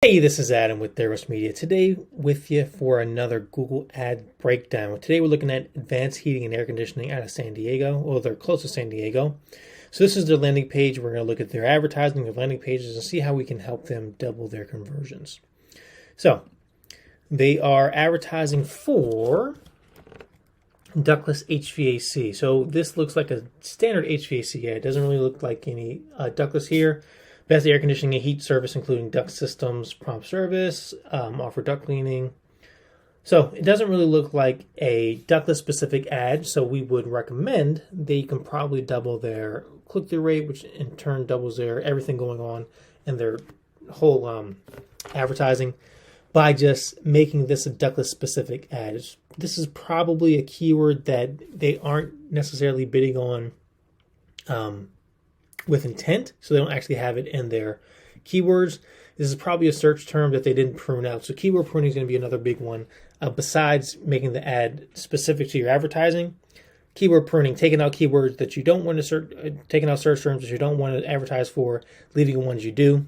Hey, this is Adam with Theros Media. Today with you for another Google ad breakdown. Today we're looking at advanced heating and air conditioning out of San Diego. Well, they're close to San Diego. So this is their landing page. We're going to look at their advertising, their landing pages, and see how we can help them double their conversions. So they are advertising for ductless HVAC. So this looks like a standard HVAC ad. It doesn't really look like any ductless here. Best air conditioning and heat service, including duct systems, prompt service, offer duct cleaning. So it doesn't really look like a ductless specific ad. So we would recommend they can probably double their click-through rate, which in turn doubles their everything going on in their whole advertising by just making this a ductless specific ad. This is probably a keyword that they aren't necessarily bidding on with intent, so they don't actually have it in their keywords. This is probably a search term that they didn't prune out. So keyword pruning is going to be another big one. Besides making the ad specific to your advertising, keyword pruning, taking out keywords that you don't want to search, taking out search terms that you don't want to advertise for, leaving the ones you do.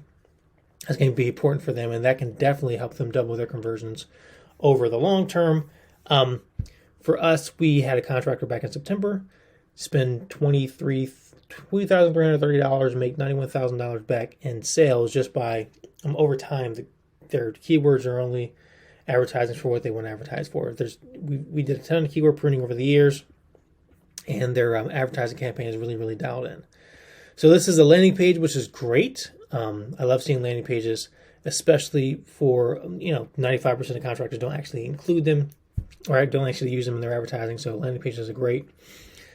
That's going to be important for them, and that can definitely help them double their conversions over the long term. For us, we had a contractor back in September spend $20,330, make $91,000 back in sales just by over time. Their keywords are only advertising for what they want to advertise for. We did a ton of keyword pruning over the years, and their advertising campaign is really dialed in. So this is a landing page, which is great. I love seeing landing pages, especially for 95% of contractors don't actually include them or don't actually use them in their advertising. So landing pages are great.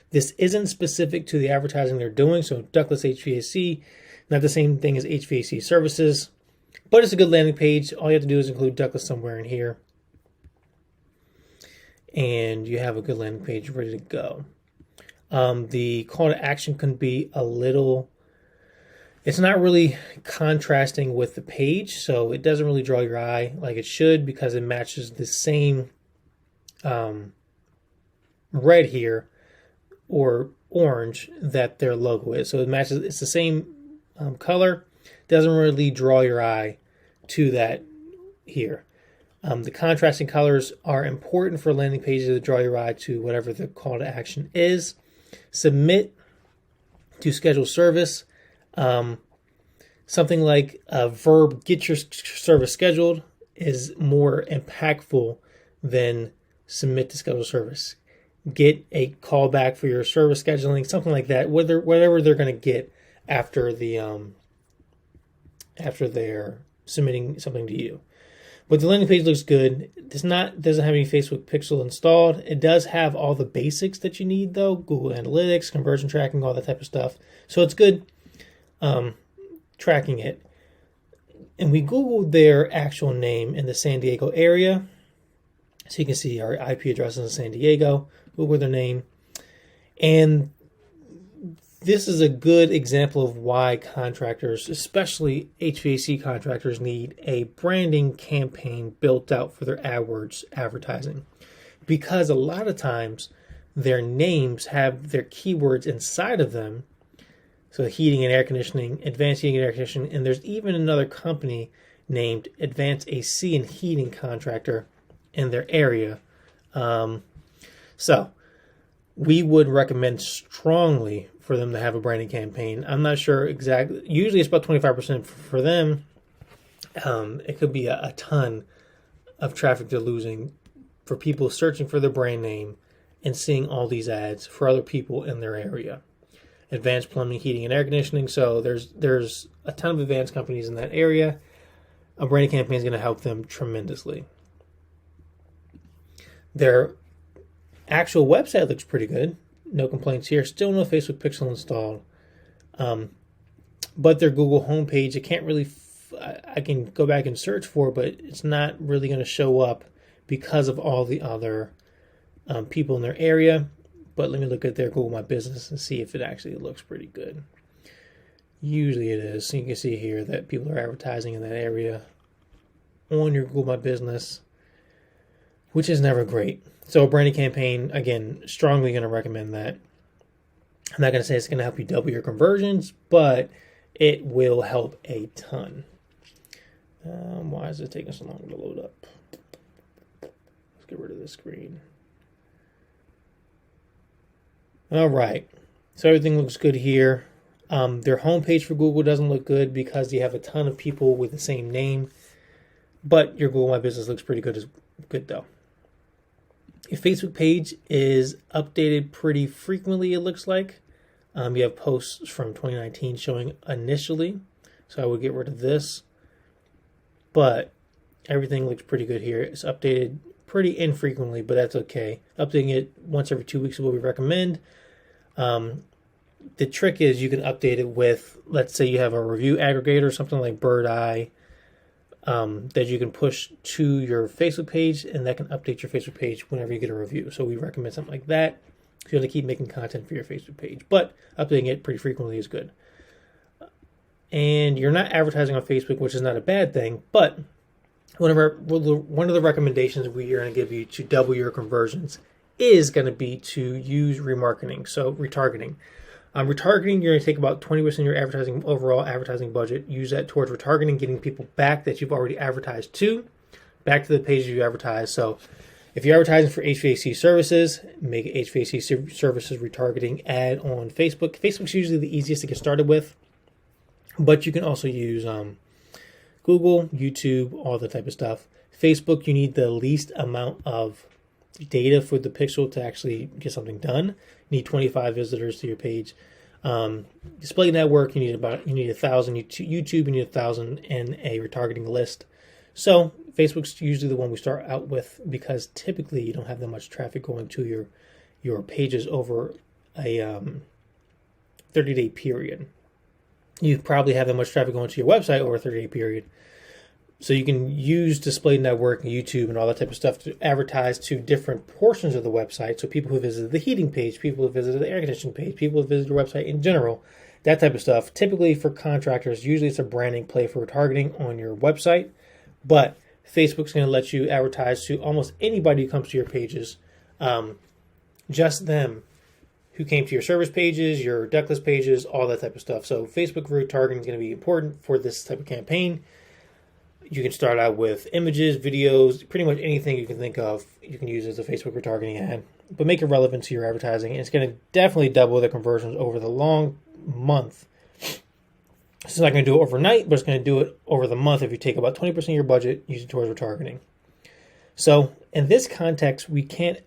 This isn't specific to the advertising they're doing, so ductless HVAC, not the same thing as HVAC services, but it's a good landing page. All you have to do is include ductless somewhere in here, and you have a good landing page ready to go. The call to action can be a little, it's not really contrasting with the page, so it doesn't really draw your eye like it should because it matches the same red here or orange that their logo is. So it matches, it's the same color. Doesn't really draw your eye to that here. The contrasting colors are important for landing pages to draw your eye to whatever the call to action is. Submit to schedule service. Something like a verb, get your service scheduled, is more impactful than submit to schedule service. Get a call back for your service scheduling, something like that. Whatever they're going to get after they're submitting something to you. But the landing page looks good. Doesn't have any Facebook Pixel installed. It does have all the basics that you need though: Google Analytics, conversion tracking, all that type of stuff. So it's good tracking it. And we Googled their actual name in the San Diego area. So you can see our IP address in San Diego, Google their name. And this is a good example of why contractors, especially HVAC contractors, need a branding campaign built out for their AdWords advertising. Because a lot of times their names have their keywords inside of them. So heating and air conditioning, advanced heating and air conditioning, and there's even another company named Advanced AC and Heating Contractor in their area. So we would recommend strongly for them to have a branding campaign. I'm not sure exactly. Usually it's about 25% for them. It could be a ton of traffic they're losing for people searching for their brand name and seeing all these ads for other people in their area. Advanced plumbing, heating, and air conditioning. So there's a ton of advanced companies in that area. A branding campaign is going to help them tremendously. Their actual website looks pretty good. No complaints here. Still no Facebook Pixel installed. But their Google homepage, I can't really, I can go back and search for it, but it's not really going to show up because of all the other people in their area. But let me look at their Google My Business and see if it actually looks pretty good. Usually it is. So you can see here that people are advertising in that area on your Google My Business, which is never great. So a branding campaign, again, strongly going to recommend that. I'm not going to say it's going to help you double your conversions, but it will help a ton. Why is it taking so long to load up? Let's get rid of this screen. All right, so everything looks good here. Their homepage for Google doesn't look good because you have a ton of people with the same name, but your Google My Business looks pretty good though. Your Facebook page is updated pretty frequently, it looks like. You have posts from 2019 showing initially, so I would get rid of this. But everything looks pretty good here. It's updated pretty infrequently, but that's okay. Updating it once every 2 weeks is what we recommend. The trick is you can update it with, let's say you have a review aggregator, something like Bird Eye, that you can push to your Facebook page, and that can update your Facebook page whenever you get a review. So we recommend something like that. You have to keep making content for your Facebook page, but updating it pretty frequently is good. And you're not advertising on Facebook, which is not a bad thing, but one of the recommendations we are going to give you to double your conversions is going to be to use remarketing, so retargeting. Retargeting, you're going to take about 20% of your overall advertising budget, use that towards retargeting, getting people back that you've already advertised to, back to the page you advertised. So if you're advertising for HVAC services, make HVAC services retargeting ad on Facebook. Facebook's usually the easiest to get started with, but you can also use Google, YouTube, all that type of stuff. Facebook, you need the least amount of data for the pixel to actually get something done. You need 25 visitors to your page. Display network, you need 1,000. YouTube, you need 1,000 and a retargeting list. So Facebook's usually the one we start out with because typically you don't have that much traffic going to your pages over a 30-day period. You probably have that much traffic going to your website over a 30-day period. So you can use display network and YouTube and all that type of stuff to advertise to different portions of the website. So people who visited the heating page, people who visited the air conditioning page, people who visited your website in general, that type of stuff. Typically for contractors, usually it's a branding play for retargeting on your website. But Facebook's going to let you advertise to almost anybody who comes to your pages, just them who came to your service pages, your ductless pages, all that type of stuff. So Facebook retargeting is going to be important for this type of campaign. You can start out with images, videos, pretty much anything you can think of you can use as a Facebook retargeting ad, but make it relevant to your advertising. And it's going to definitely double the conversions over the long month. It's not going to do it overnight, but it's going to do it over the month if you take about 20% of your budget, use it towards retargeting. So in this context, we can't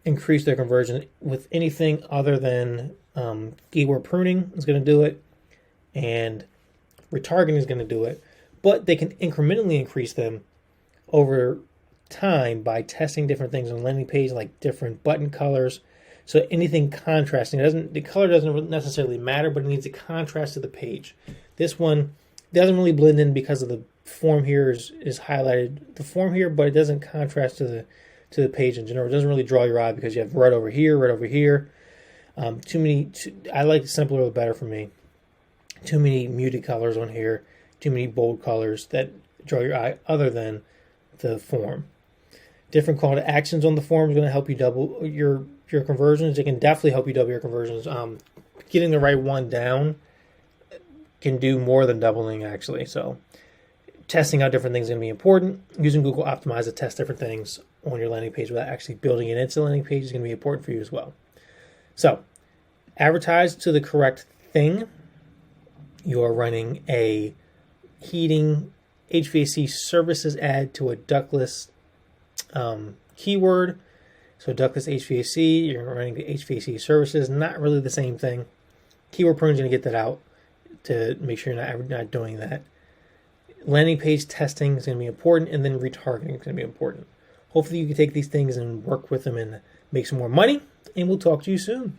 increase their conversion with anything other than keyword pruning is going to do it, and retargeting is going to do it. But they can incrementally increase them over time by testing different things on the landing page, like different button colors. So anything contrasting, the color doesn't necessarily matter, but it needs a contrast to the page. This one doesn't really blend in because of the form here is highlighted, the form here, but it doesn't contrast to the page in general. It doesn't really draw your eye because you have red over here, red over here. I like simpler the better for me. Too many muted colors on here. Too many bold colors that draw your eye other than the form. Different call to actions on the form is going to help you double your conversions. It can definitely help you double your conversions. Getting the right one down can do more than doubling, actually. So testing out different things is going to be important. Using Google Optimize to test different things on your landing page without actually building it into the landing page is going to be important for you as well. So advertise to the correct thing. You are running a heating HVAC services ad to a ductless keyword. So ductless HVAC, you're running the HVAC services, not really the same thing. Keyword pruning is going to get that out to make sure you're not doing that. Landing page testing is going to be important, and then retargeting is going to be important. Hopefully you can take these things and work with them and make some more money, and we'll talk to you soon.